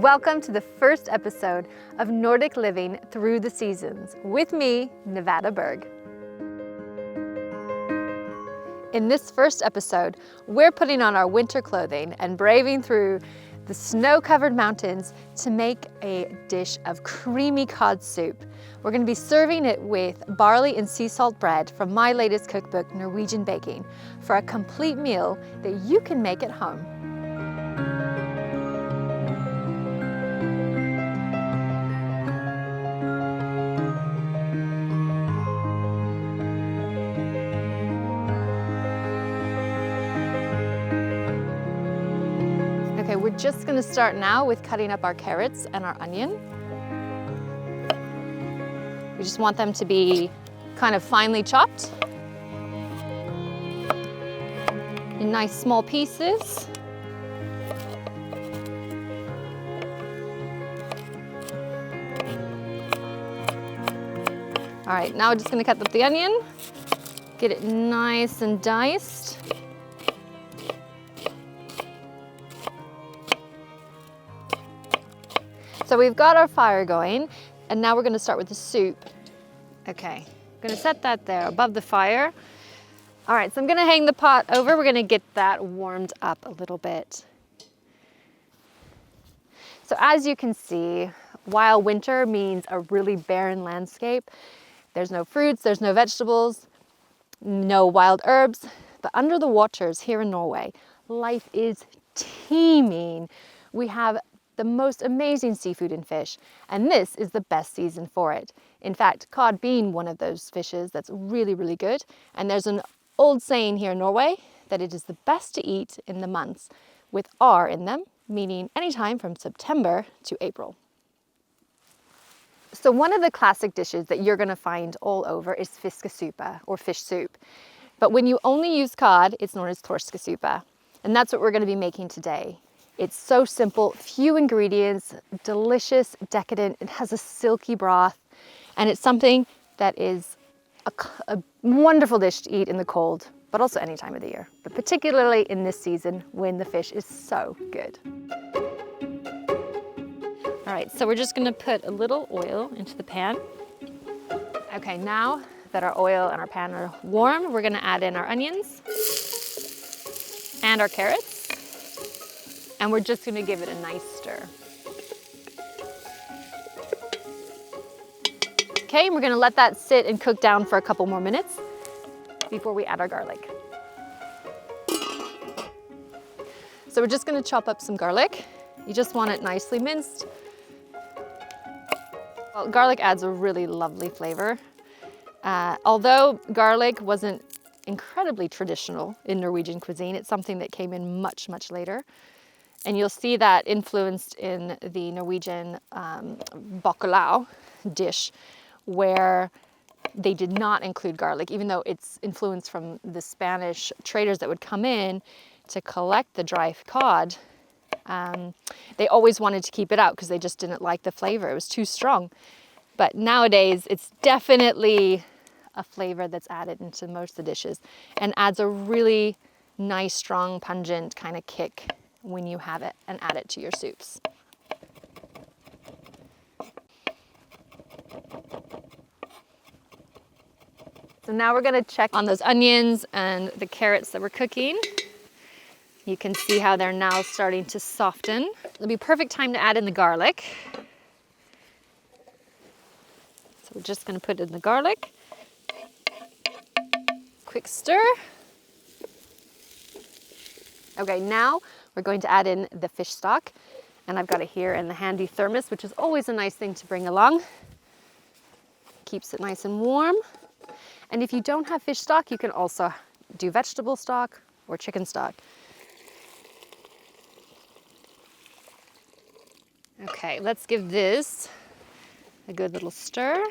Welcome to the first episode of Nordic Living Through the Seasons with me, Nevada Berg. In this first episode, we're putting on our winter clothing and braving through the snow-covered mountains to make a dish of creamy cod soup. We're going to be serving it with barley and sea salt bread from my latest cookbook, Norwegian Baking, for a complete meal that you can make at home. Okay, we're just going to start now with cutting up our carrots and our onion. We just want them to be kind of finely chopped in nice small pieces. All right, now we're just going to cut up the onion, get it nice and diced. So we've got our fire going, and now we're going to start with the soup. Okay, I'm going to set that there above the fire. All right, so I'm going to hang the pot over. We're going to get that warmed up a little bit. So as you can see, while winter means a really barren landscape, there's no fruits, there's no vegetables, no wild herbs, but under the waters here in Norway, life is teeming. We have the most amazing seafood and fish, and this is the best season for it. In fact, cod being one of those fishes that's really, really good, and there's an old saying here in Norway that it is the best to eat in the months with R in them, meaning anytime from September to April. So one of the classic dishes that you're going to find all over is fiskesuppa, or fish soup. But when you only use cod, it's known as torskesuppa, and that's what we're going to be making today. It's so simple, few ingredients, delicious, decadent. It has a silky broth, and it's something that is a wonderful dish to eat in the cold, but also any time of the year, but particularly in this season when the fish is so good. All right, so we're just gonna put a little oil into the pan. Okay, now that our oil and our pan are warm, we're gonna add in our onions and our carrots. And we're just gonna give it a nice stir. Okay, and we're gonna let that sit and cook down for a couple more minutes before we add our garlic. So we're just gonna chop up some garlic. You just want it nicely minced. Well, garlic adds a really lovely flavor. Although garlic wasn't incredibly traditional in Norwegian cuisine, it's something that came in much, much later. And you'll see that influenced in the Norwegian bacalhau dish, where they did not include garlic, even though it's influenced from the Spanish traders that would come in to collect the dry cod. They always wanted to keep it out because they just didn't like the flavor. It was too strong. But nowadays, it's definitely a flavor that's added into most of the dishes and adds a really nice, strong, pungent kind of kick when you have it and add it to your soups. So now we're going to check on those onions and the carrots that we're cooking. You can see how they're now starting to soften. It'll be perfect time to add in the garlic. So we're just going to put in the garlic. Quick stir. Okay, now we're going to add in the fish stock, and I've got it here in the handy thermos, which is always a nice thing to bring along. Keeps it nice and warm. And if you don't have fish stock, you can also do vegetable stock or chicken stock. Okay, let's give this a good little stir.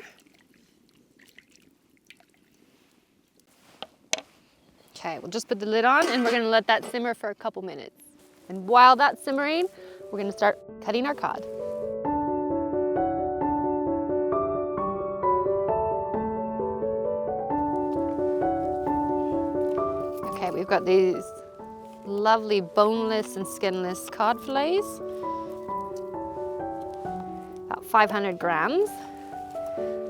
Okay, we'll just put the lid on and we're going to let that simmer for a couple minutes. And while that's simmering, we're going to start cutting our cod. Okay, we've got these lovely boneless and skinless cod fillets. 500 grams.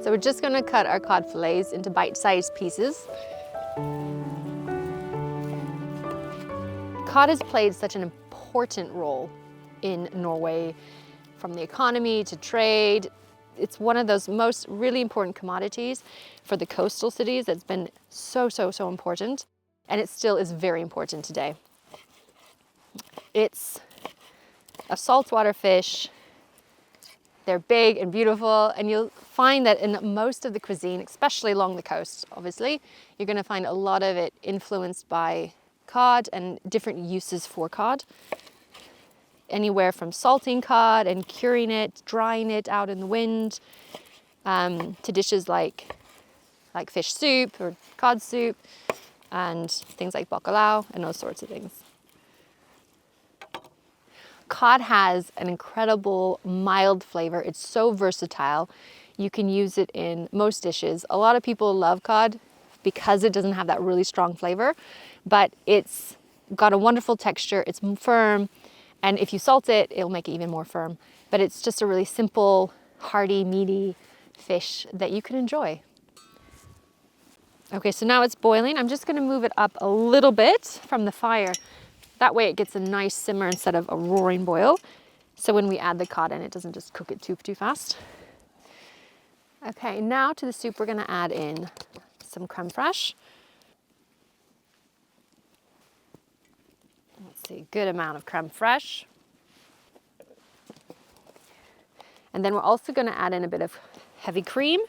So we're just gonna cut our cod fillets into bite-sized pieces. Cod has played such an important role in Norway, from the economy to trade. It's one of those most really important commodities for the coastal cities that's been so important, and it still is very important today. It's a saltwater fish. They're big and beautiful, and you'll find that in most of the cuisine, especially along the coast, obviously, you're gonna find a lot of it influenced by cod and different uses for cod. Anywhere from salting cod and curing it, drying it out in the wind, to dishes like fish soup or cod soup, and things like bacalao and those sorts of things. Cod has an incredible mild flavor. It's so versatile. You can use it in most dishes. A lot of people love cod because it doesn't have that really strong flavor, but it's got a wonderful texture. It's firm, and if you salt it, it'll make it even more firm. But it's just a really simple, hearty, meaty fish that you can enjoy. Okay, so now it's boiling. I'm just gonna move it up a little bit from the fire. That way it gets a nice simmer instead of a roaring boil. So when we add the cod in, it doesn't just cook it too fast. Okay, now to the soup, we're gonna add in some creme fraiche. Let's see, good amount of creme fraiche. And then we're also gonna add in a bit of heavy cream.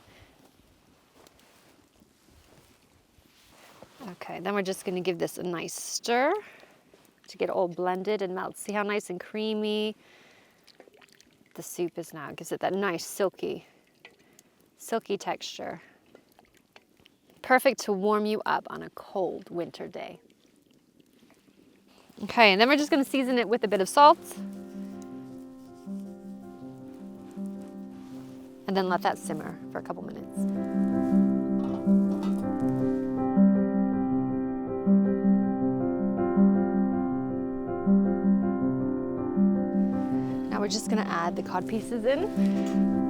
Okay, then we're just gonna give this a nice stir to get it all blended and melt. See how nice and creamy the soup is now. It gives it that nice silky texture. Perfect to warm you up on a cold winter day. Okay, and then we're just gonna season it with a bit of salt. And then let that simmer for a couple minutes. Now we're just gonna add the cod pieces in.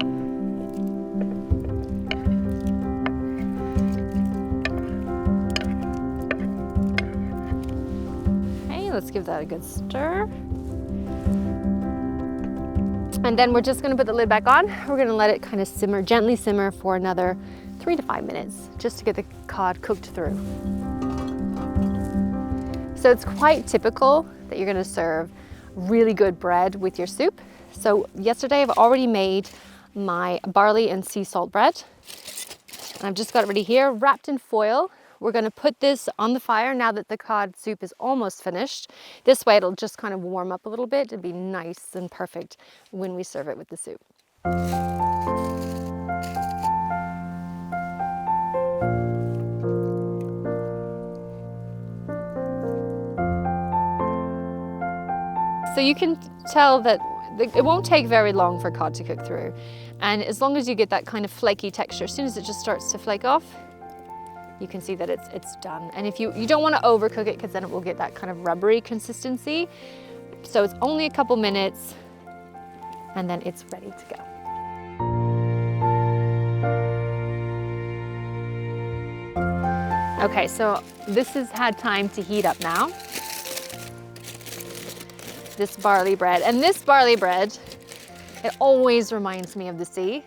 Let's give that a good stir. And then we're just gonna put the lid back on. We're gonna let it kind of simmer, gently simmer for another 3 to 5 minutes, just to get the cod cooked through. So it's quite typical that you're gonna serve really good bread with your soup. So yesterday I've already made my barley and sea salt bread. And I've just got it ready here, wrapped in foil. We're gonna put this on the fire now that the cod soup is almost finished. This way it'll just kind of warm up a little bit and be nice and perfect when we serve it with the soup. So you can tell that it won't take very long for cod to cook through. And as long as you get that kind of flaky texture, as soon as it just starts to flake off, you can see that it's done. And if you don't want to overcook it, because then it will get that kind of rubbery consistency. So it's only a couple minutes and then it's ready to go. Okay, so this has had time to heat up now. This barley bread. And this barley bread, it always reminds me of the sea.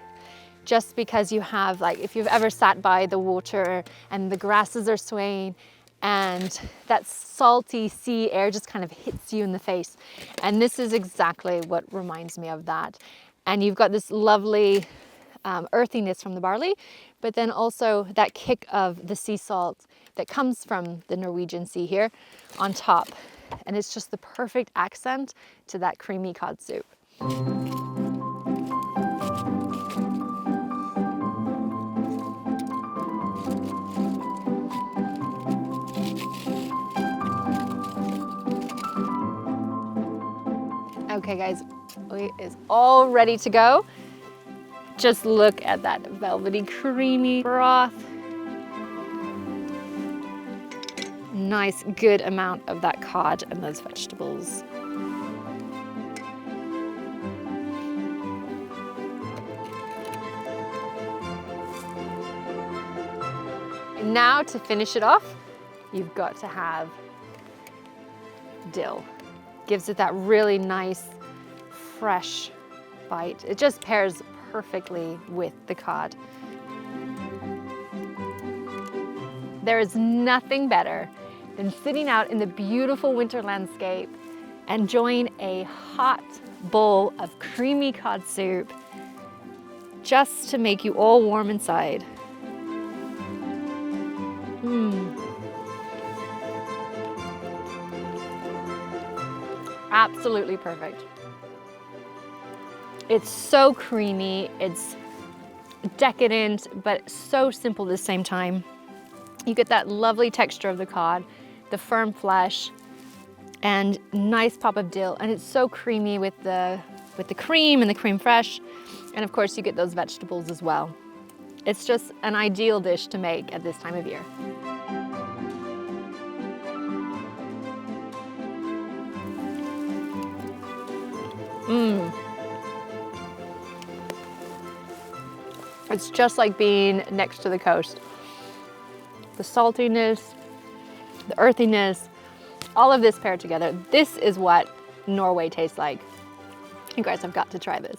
Just because you have, like, if you've ever sat by the water and the grasses are swaying and that salty sea air just kind of hits you in the face. And this is exactly what reminds me of that. And you've got this lovely earthiness from the barley, but then also that kick of the sea salt that comes from the Norwegian Sea here on top. And it's just the perfect accent to that creamy cod soup. Okay guys, it is all ready to go. Just look at that velvety, creamy broth. Nice, good amount of that cod and those vegetables. now to finish it off, you've got to have dill. Gives it that really nice, fresh bite. It just pairs perfectly with the cod. There is nothing better than sitting out in the beautiful winter landscape, enjoying a hot bowl of creamy cod soup just to make you all warm inside. Absolutely perfect. It's so creamy, it's decadent, but so simple at the same time. You get that lovely texture of the cod, the firm flesh, and nice pop of dill, and it's so creamy with the cream and the creme fraiche, and of course you get those vegetables as well. It's just an ideal dish to make at this time of year. It's just like being next to the coast. The saltiness, the earthiness, all of this paired together. This is what Norway tastes like. You guys have got to try this.